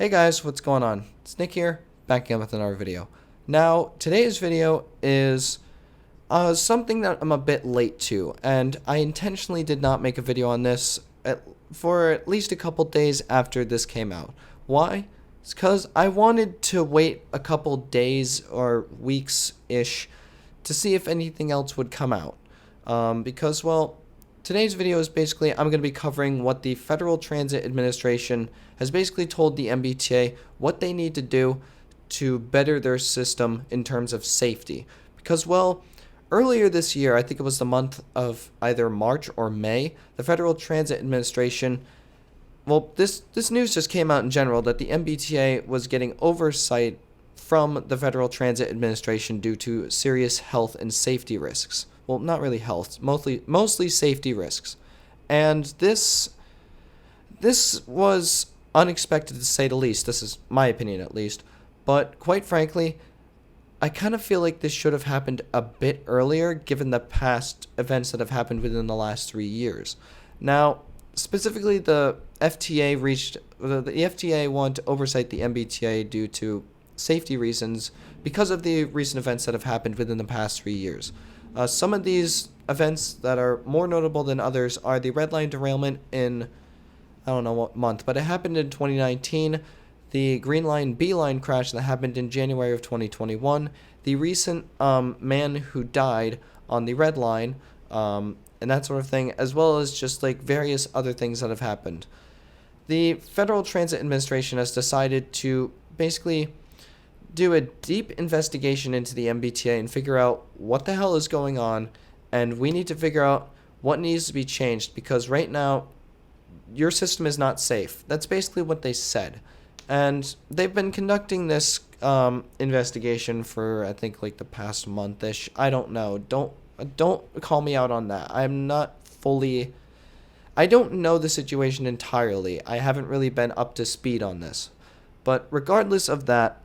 Hey guys, what's going on? It's Nick here, back again with another video. Now, today's video is something that I'm a bit late to, and I intentionally did not make a video on this for at least a couple days after this came out. Why? It's because I wanted to wait a couple days or weeks-ish to see if anything else would come out. Well, today's video is basically I'm going to be covering what the Federal Transit Administration has basically told the MBTA what they need to do to better their system in terms of safety. Because, well, earlier this year, I think it was the month of either March or May, the Federal Transit Administration, well, this news just came out in general that the MBTA was getting oversight from the Federal Transit Administration due to serious health and safety risks. Well, not really health, mostly safety risks. And this was unexpected to say the least. This is my opinion at least. But quite frankly, I kind of feel like this should have happened a bit earlier given the past events that have happened within the last 3 years. Now, specifically the FTA wanted to oversight the MBTA due to safety reasons because of the recent events that have happened within the past 3 years. Some of these events that are more notable than others are the red line derailment in, I don't know what month, but it happened in 2019, the green line B line crash that happened in January of 2021, the recent man who died on the red line, and that sort of thing, as well as just like various other things that have happened. The Federal Transit Administration has decided to basically do a deep investigation into the MBTA and figure out what the hell is going on, and we need to figure out what needs to be changed because right now your system is not safe. That's basically what they said. And they've been conducting this investigation for I think like the past month-ish. I don't know. Don't call me out on that. I don't know the situation entirely. I haven't really been up to speed on this. But regardless of that,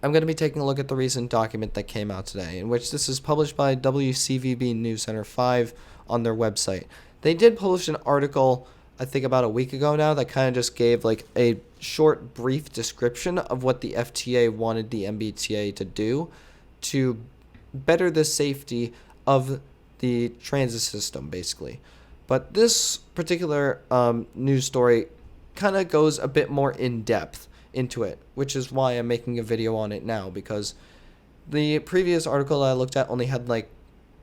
I'm going to be taking a look at the recent document that came out today, in which this is published by WCVB News Center 5 on their website. They did publish an article, I think about a week ago now, that kind of just gave like a short, brief description of what the FTA wanted the MBTA to do to better the safety of the transit system, basically. But this particular news story kind of goes a bit more in depth into it, which is why I'm making a video on it now, because the previous article I looked at only had like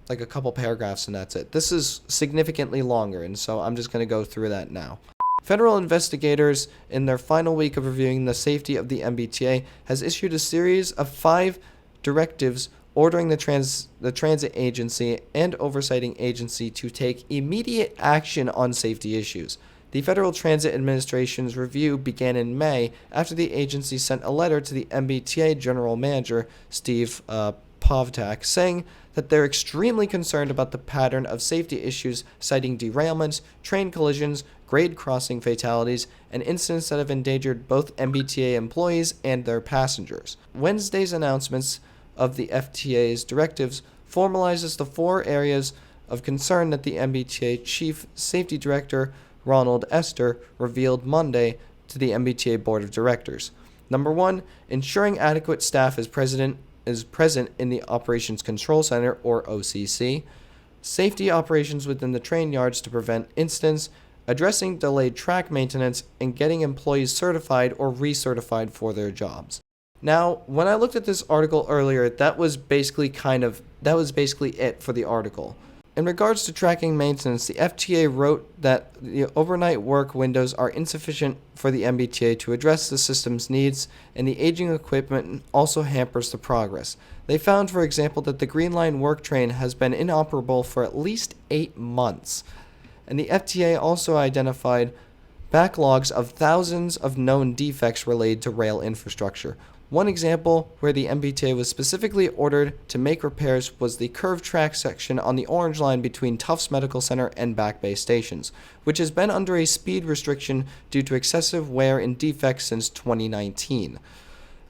a couple paragraphs and that's it. This is significantly longer, and so I'm just going to go through that now. Federal investigators, in their final week of reviewing the safety of the MBTA, has issued a series of 5 directives ordering the transit agency and oversighting agency to take immediate action on safety issues. The Federal Transit Administration's review began in May after the agency sent a letter to the MBTA General Manager, Steve Povtak, saying that they're extremely concerned about the pattern of safety issues, citing derailments, train collisions, grade crossing fatalities, and incidents that have endangered both MBTA employees and their passengers. Wednesday's announcements of the FTA's directives formalizes the 4 areas of concern that the MBTA Chief Safety Director Ronald Esther revealed Monday to the MBTA Board of Directors. Number 1, ensuring adequate staff is present in the Operations Control Center, or OCC, safety operations within the train yards to prevent incidents, addressing delayed track maintenance, and getting employees certified or recertified for their jobs. Now, when I looked at this article earlier, that was basically it for the article. In regards to tracking maintenance, the FTA wrote that the overnight work windows are insufficient for the MBTA to address the system's needs, and the aging equipment also hampers the progress. They found, for example, that the Green Line work train has been inoperable for at least 8 months. And the FTA also identified backlogs of thousands of known defects related to rail infrastructure. One example where the MBTA was specifically ordered to make repairs was the curved track section on the Orange Line between Tufts Medical Center and Back Bay stations, which has been under a speed restriction due to excessive wear and defects since 2019.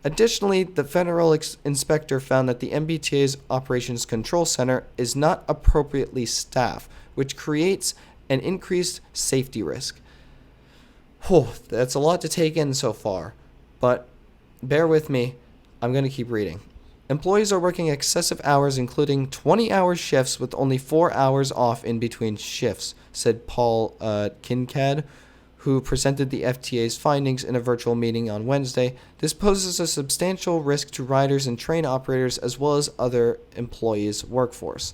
Additionally, the federal inspector found that the MBTA's Operations Control Center is not appropriately staffed, which creates an increased safety risk. Whew, that's a lot to take in so far, but bear with me. I'm going to keep reading. Employees are working excessive hours, including 20-hour shifts with only 4 hours off in between shifts, said Paul Kincaid, who presented the FTA's findings in a virtual meeting on Wednesday. This poses a substantial risk to riders and train operators as well as other employees' workforce.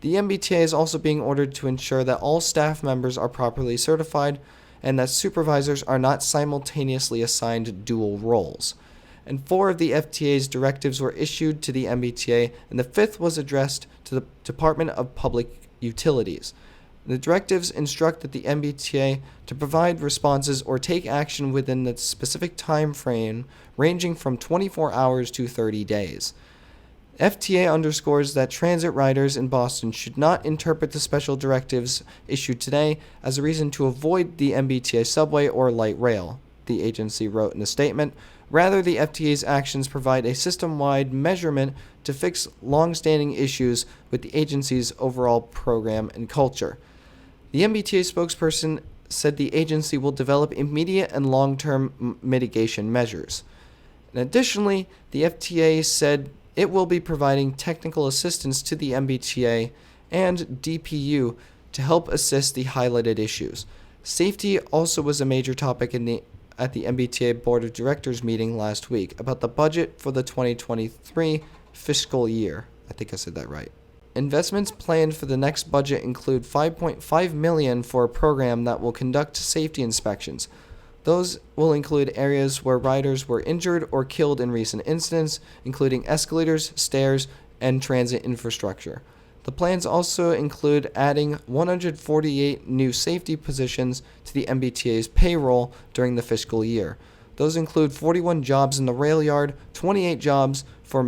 The MBTA is also being ordered to ensure that all staff members are properly certified and that supervisors are not simultaneously assigned dual roles. And 4 of the FTA's directives were issued to the MBTA, and the 5th was addressed to the Department of Public Utilities. The directives instructed the MBTA to provide responses or take action within the specific time frame ranging from 24 hours to 30 days. FTA underscores that transit riders in Boston should not interpret the special directives issued today as a reason to avoid the MBTA subway or light rail, the agency wrote in a statement. Rather, the FTA's actions provide a system-wide measurement to fix long-standing issues with the agency's overall program and culture. The MBTA spokesperson said the agency will develop immediate and long-term mitigation measures. And additionally, the FTA said it will be providing technical assistance to the MBTA and DPU to help assist the highlighted issues. Safety also was a major topic at the MBTA Board of Directors meeting last week about the budget for the 2023 fiscal year. I think I said that right. Investments planned for the next budget include $5.5 million for a program that will conduct safety inspections. Those will include areas where riders were injured or killed in recent incidents, including escalators, stairs, and transit infrastructure. The plans also include adding 148 new safety positions to the MBTA's payroll during the fiscal year. Those include 41 jobs in the rail yard, 28 jobs for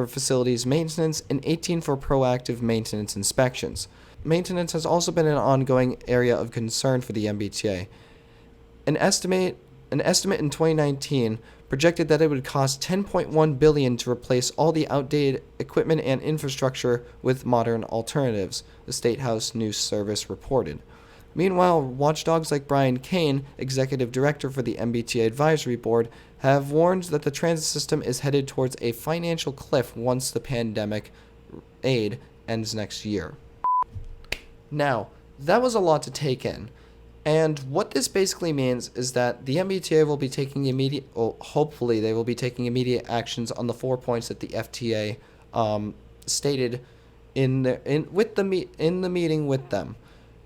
facilities maintenance, and 18 for proactive maintenance inspections. Maintenance has also been an ongoing area of concern for the MBTA. An estimate in 2019 projected that it would cost $10.1 billion to replace all the outdated equipment and infrastructure with modern alternatives, the State House News Service reported. Meanwhile, watchdogs like Brian Kane, executive director for the MBTA Advisory Board, have warned that the transit system is headed towards a financial cliff once the pandemic aid ends next year. Now, that was a lot to take in. And what this basically means is that the MBTA will be taking hopefully they will be taking immediate actions on the 4 points that the FTA stated in the meeting with them,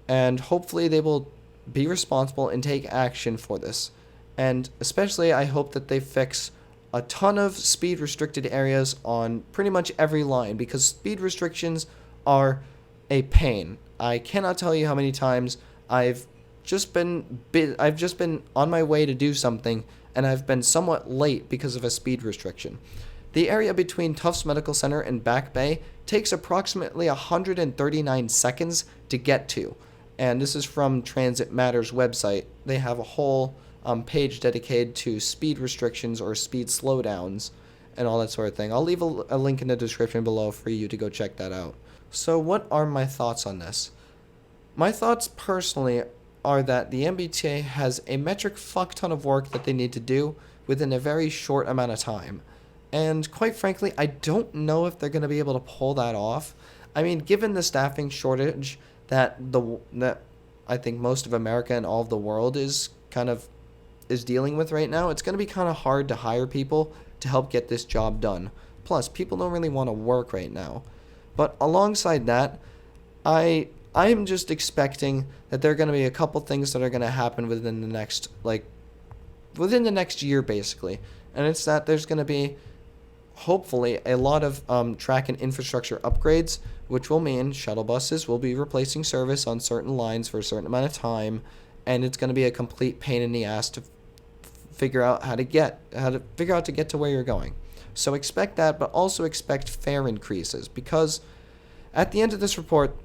and hopefully they will be responsible and take action for this. And especially, I hope that they fix a ton of speed restricted areas on pretty much every line, because speed restrictions are a pain. I cannot tell you how many times I've just been on my way to do something, and I've been somewhat late because of a speed restriction. The area between Tufts Medical Center and Back Bay takes approximately 139 seconds to get to, and this is from Transit Matters website. They have a whole page dedicated to speed restrictions or speed slowdowns and all that sort of thing. I'll leave a link in the description below for you to go check that out. So what are my thoughts on this? My thoughts personally are that the MBTA has a metric fuck ton of work that they need to do within a very short amount of time. And quite frankly, I don't know if they're going to be able to pull that off. I mean, given the staffing shortage that I think most of America and all of the world is dealing with right now, it's going to be kind of hard to hire people to help get this job done. Plus, people don't really want to work right now. But alongside that, I'm just expecting that there are going to be a couple things that are going to happen within the next year, basically. And it's that there's going to be, hopefully, a lot of track and infrastructure upgrades, which will mean shuttle buses will be replacing service on certain lines for a certain amount of time, and it's going to be a complete pain in the ass to figure out to get to where you're going. So expect that, but also expect fare increases, because at the end of this report,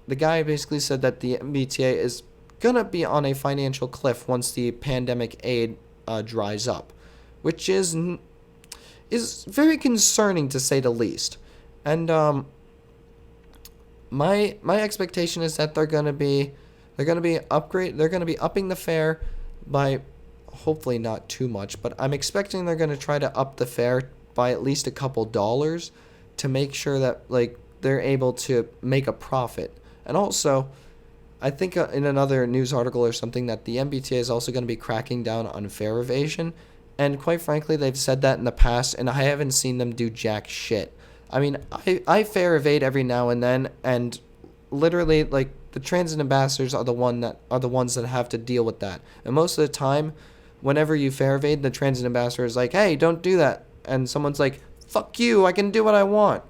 the guy basically said that the MBTA is going to be on a financial cliff once the pandemic aid dries up, which is very concerning to say the least. And my expectation is that they're going They're gonna be upping the fare by, hopefully not too much, but I'm expecting they're gonna try to up the fare by at least a couple dollars to make sure that like they're able to make a profit. And also, I think in another news article or something that the MBTA is also going to be cracking down on fare evasion. And quite frankly, they've said that in the past, and I haven't seen them do jack shit. I mean, I fare evade every now and then, and literally, like, the transit ambassadors are the ones that have to deal with that. And most of the time, whenever you fare evade, the transit ambassador is like, "Hey, don't do that," and someone's like, "Fuck you! I can do what I want."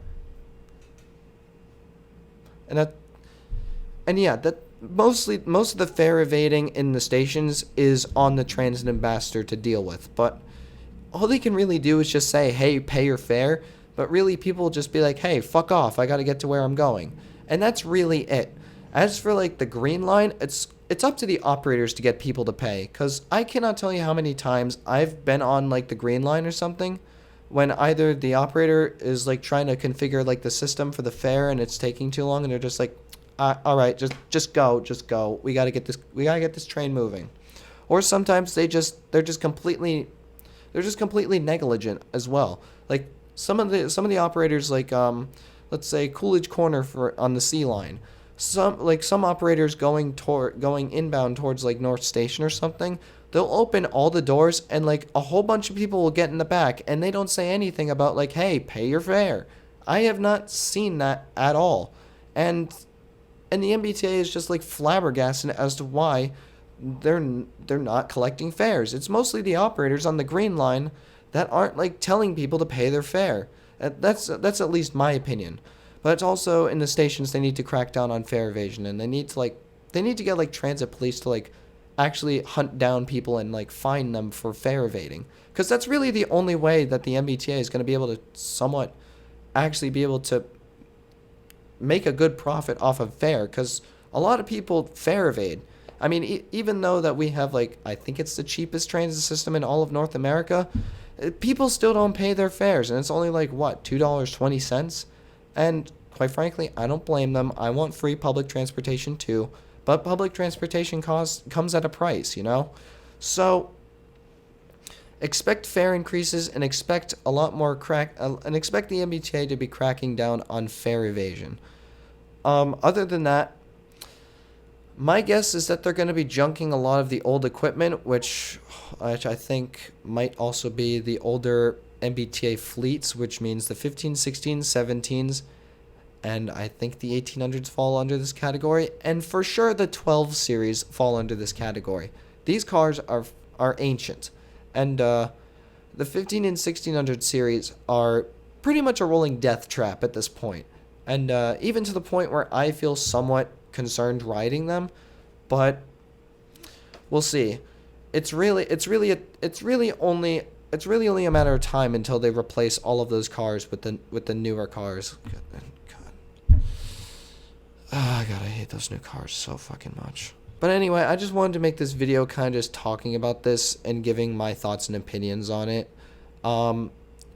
And yeah, that most of the fare evading in the stations is on the transit ambassador to deal with. But all they can really do is just say, "Hey, pay your fare." But really, people will just be like, "Hey, fuck off! I got to get to where I'm going," and that's really it. As for like the green line, it's up to the operators to get people to pay. Cause I cannot tell you how many times I've been on like the green line or something, when either the operator is like trying to configure like the system for the fare and it's taking too long, and they're just like, all right, just go. We gotta get this train moving. Or sometimes they're just completely negligent as well. Like some of the operators, like let's say Coolidge Corner on the C line. Some operators going inbound towards like North Station or something, they'll open all the doors and like a whole bunch of people will get in the back, and they don't say anything about like, "Hey, pay your fare." I have not seen that at all. And the MBTA is just like flabbergasted as to why they're not collecting fares. It's mostly the operators on the green line that aren't like telling people to pay their fare. That's at least my opinion. But it's also in the stations, they need to crack down on fare evasion, and they need to get like transit police to like actually hunt down people and like fine them for fare evading, because that's really the only way that the MBTA is going to be able to somewhat actually be able to make a good profit off of fare, because a lot of people fare evade. I mean, even though that we have like, I think it's the cheapest transit system in all of North America, people still don't pay their fares, and it's only like what, $2.20. And quite frankly, I don't blame them. I want free public transportation too, but public transportation comes at a price, you know? So expect fare increases, and expect a lot more and expect the MBTA to be cracking down on fare evasion. Other than that, my guess is that they're going to be junking a lot of the old equipment, which I think might also be the older MBTA fleets, which means the 15, 16, 17s, and I think the 1800s fall under this category, and for sure the 12 series fall under this category. These cars are ancient, and the 15 and 1600 series are pretty much a rolling death trap at this point, and even to the point where I feel somewhat concerned riding them, but we'll see. It's really only a matter of time until they replace all of those cars with the newer cars. God. Oh, God, I hate those new cars so fucking much. But anyway, I just wanted to make this video kind of just talking about this and giving my thoughts and opinions on it.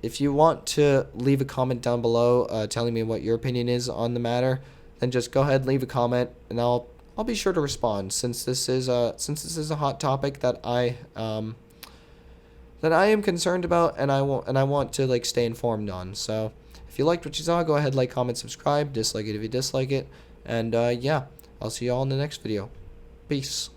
If you want to leave a comment down below telling me what your opinion is on the matter, then just go ahead and leave a comment, and I'll be sure to respond, since this is a hot topic that I am concerned about, and I want to like stay informed on. So if you liked what you saw, go ahead, like, comment, subscribe, dislike it if you dislike it, and yeah, I'll see you all in the next video. Peace.